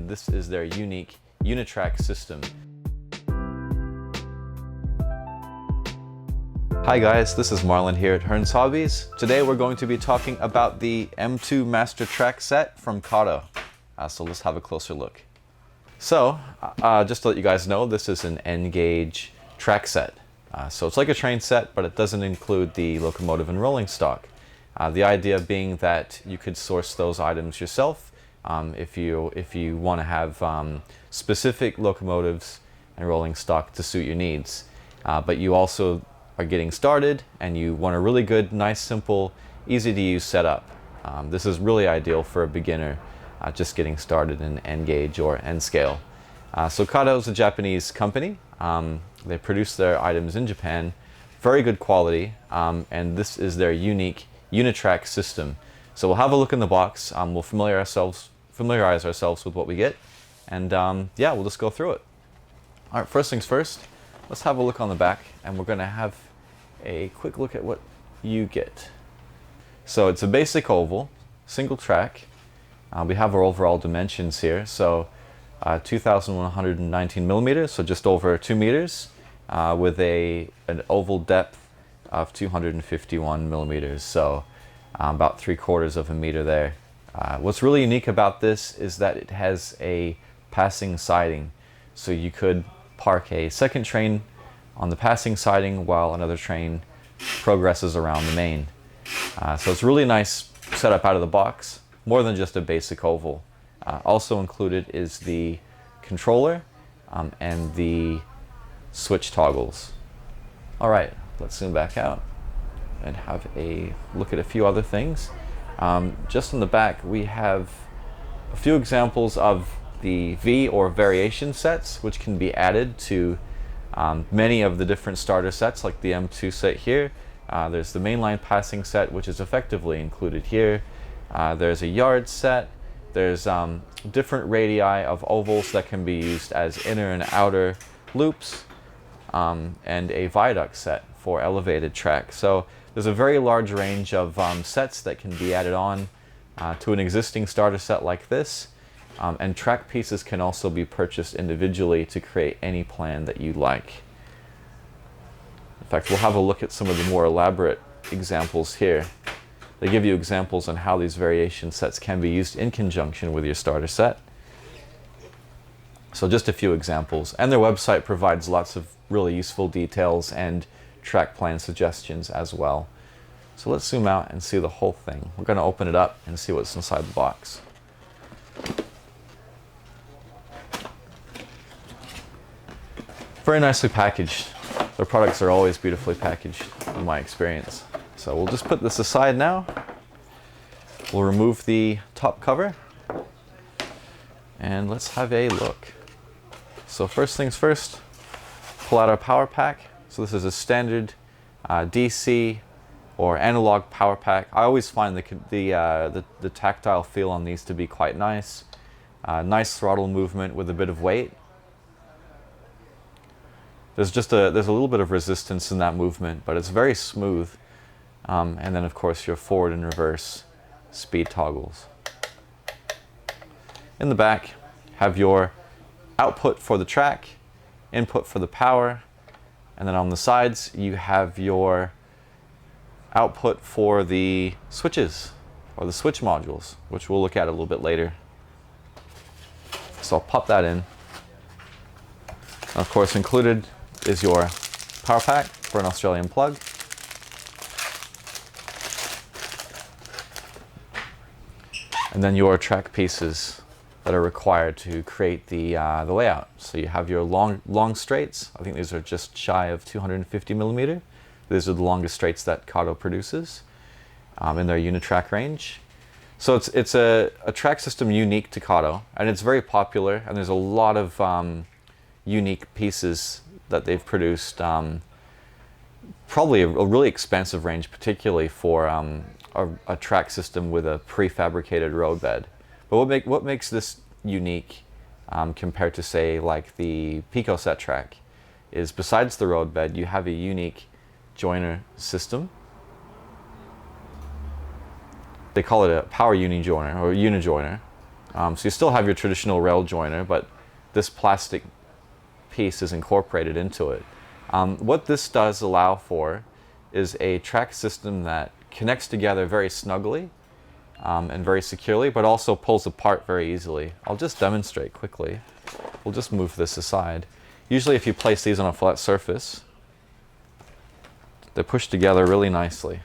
this is their unique UNITRACK system. Hi guys, this is Marlin here at Hearns Hobbies. Today we're going to be talking about the M2 Master Track set from Kato. So let's have a closer look. So, just to let you guys know, this is an N-gauge track set. So it's like a train set, but it doesn't include the locomotive and rolling stock. The idea being that you could source those items yourself if you want to have specific locomotives and rolling stock to suit your needs. But you also are getting started and you want a really good, nice, simple, easy to use setup. This is really ideal for a beginner just getting started in N-gauge or N-scale. So Kato is a Japanese company. They produce their items in Japan, very good quality, and this is their unique UNITRACK system. So we'll have a look in the box, we'll familiarize ourselves with what we get, and yeah, we'll just go through it. All right, first things first, let's have a look on the back, and we're going to have a quick look at what you get. So it's a basic oval, single track. We have our overall dimensions here, so 2,119 millimeters, so just over 2 meters, with an oval depth of 251 millimeters, so about 3/4 of a meter there. What's really unique about this is that it has a passing siding, so you could park a second train on the passing siding while another train progresses around the main. So it's a really nice setup out of the box, more than just a basic oval. Also included is the controller and the switch toggles. All right, let's zoom back out and have a look at a few other things. Just in the back, we have a few examples of the V or variation sets, which can be added to many of the different starter sets, like the M2 set here. There's the mainline passing set, which is effectively included here. There's a yard set. There's different radii of ovals that can be used as inner and outer loops, and a viaduct set for elevated track. So there's a very large range of sets that can be added on to an existing starter set like this. And track pieces can also be purchased individually to create any plan that you like. In fact, we'll have a look at some of the more elaborate examples here. They give you examples on how these variation sets can be used in conjunction with your starter set. So just a few examples. And their website provides lots of really useful details and track plan suggestions as well. So let's zoom out and see the whole thing. We're going to open it up and see what's inside the box. Very nicely packaged. Their products are always beautifully packaged in my experience. So we'll just put this aside now. We'll remove the top cover and let's have a look. So first things first, pull out our power pack. So this is a standard DC or analog power pack. I always find the tactile feel on these to be quite nice. Nice throttle movement with a bit of weight. There's a little bit of resistance in that movement, but it's very smooth. And then of course your forward and reverse speed toggles. In the back, have your output for the track, input for the power, and then on the sides you have your output for the switches or the switch modules, which we'll look at a little bit later. So I'll pop that in. Of course, included is your power pack for an Australian plug. And then your track pieces that are required to create the layout. So you have your long straights. I think these are just shy of 250 millimeter. These are the longest straights that Kato produces in their UNITRACK range. So it's a track system unique to Kato, and it's very popular, and there's a lot of unique pieces that they've produced. Probably a really expensive range, particularly for a track system with a prefabricated roadbed. But what makes this unique compared to, say, like the Pico set track is, besides the roadbed, you have a unique joiner system. They call it a power uni joiner or unijoiner. So you still have your traditional rail joiner, but this plastic piece is incorporated into it. What this does allow for is a track system that connects together very snugly and very securely, but also pulls apart very easily. I'll just demonstrate quickly. We'll just move this aside. Usually if you place these on a flat surface, they're pushed together really nicely.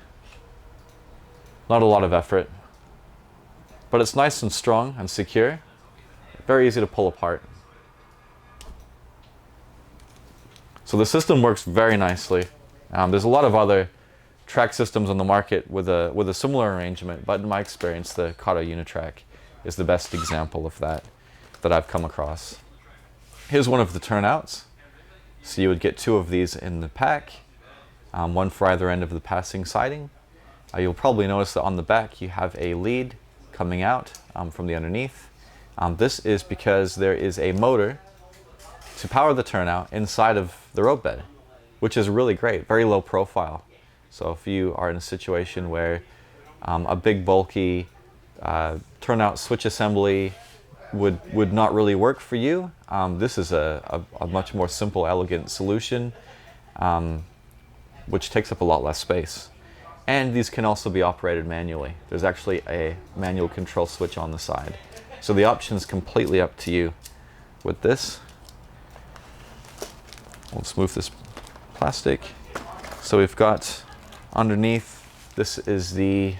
Not a lot of effort, but it's nice and strong and secure. Very easy to pull apart. So the system works very nicely. There's a lot of other track systems on the market with a similar arrangement, but in my experience, the Kato UNITRACK is the best example of that I've come across. Here's one of the turnouts. So you would get 2 of these in the pack, one for either end of the passing siding. You'll probably notice that on the back you have a lead coming out from the underneath. This is because there is a motor to power the turnout inside of the rope bed, which is really great, very low profile. So if you are in a situation where a big bulky turnout switch assembly would not really work for you, this is a much more simple, elegant solution, which takes up a lot less space. And these can also be operated manually. There's actually a manual control switch on the side. So the option's completely up to you with this. Let's move this plastic. So we've got underneath, this is the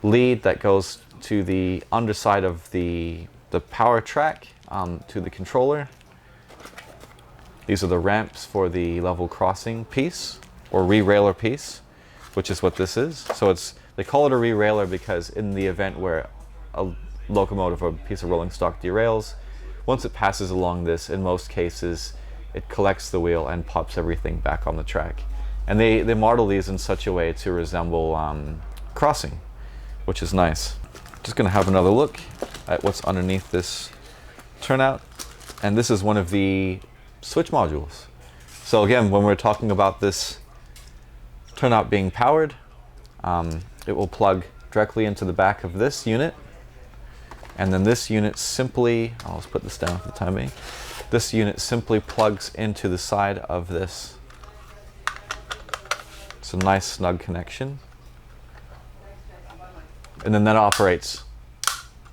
lead that goes to the underside of the power track to the controller. These are the ramps for the level crossing piece, or re-railer piece, which is what this is. So they call it a re-railer because in the event where a locomotive or a piece of rolling stock derails, once it passes along this, in most cases, it collects the wheel and pops everything back on the track. And they model these in such a way to resemble crossing, which is nice. Just gonna have another look at what's underneath this turnout. And this is one of the switch modules. So again, when we're talking about this turnout being powered, it will plug directly into the back of this unit. And then this unit simply, I'll just put this down for the time being. This unit simply plugs into the side of this. It's a nice snug connection. And then that operates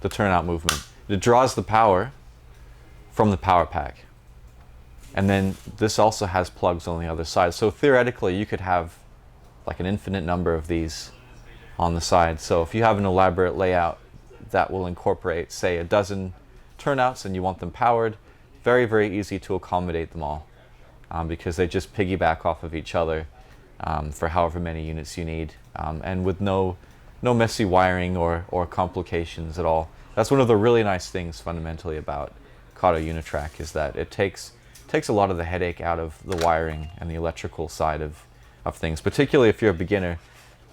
the turnout movement. It draws the power from the power pack. And then this also has plugs on the other side. So theoretically, you could have like an infinite number of these on the side. So if you have an elaborate layout that will incorporate, say, a dozen turnouts and you want them powered, very, very easy to accommodate them all because they just piggyback off of each other for however many units you need, and with no messy wiring or complications at all. That's one of the really nice things fundamentally about Kato UNITRACK, is that it takes a lot of the headache out of the wiring and the electrical side of things, particularly if you're a beginner.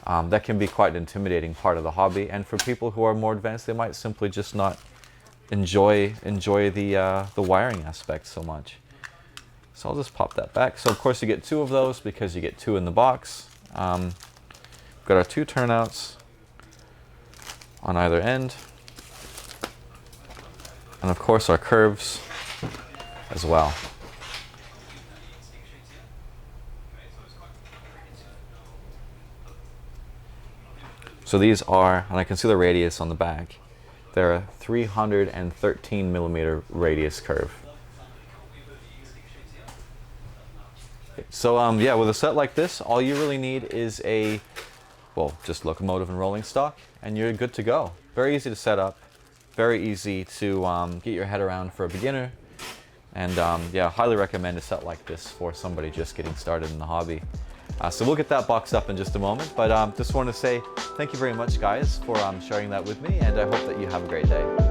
That can be quite an intimidating part of the hobby, and for people who are more advanced, they might simply just not enjoy the wiring aspect so much. So I'll just pop that back. So of course you get 2 of those because you get 2 in the box. We've got our 2 turnouts on either end, and of course our curves as well. So these are, and I can see the radius on the back, they're a 313 millimeter radius curve. So yeah, with a set like this, all you really need is just locomotive and rolling stock, and you're good to go. Very easy to set up, very easy to get your head around for a beginner, and yeah, highly recommend a set like this for somebody just getting started in the hobby. So we'll get that boxed up in just a moment, but just want to say thank you very much, guys, for sharing that with me, and I hope that you have a great day.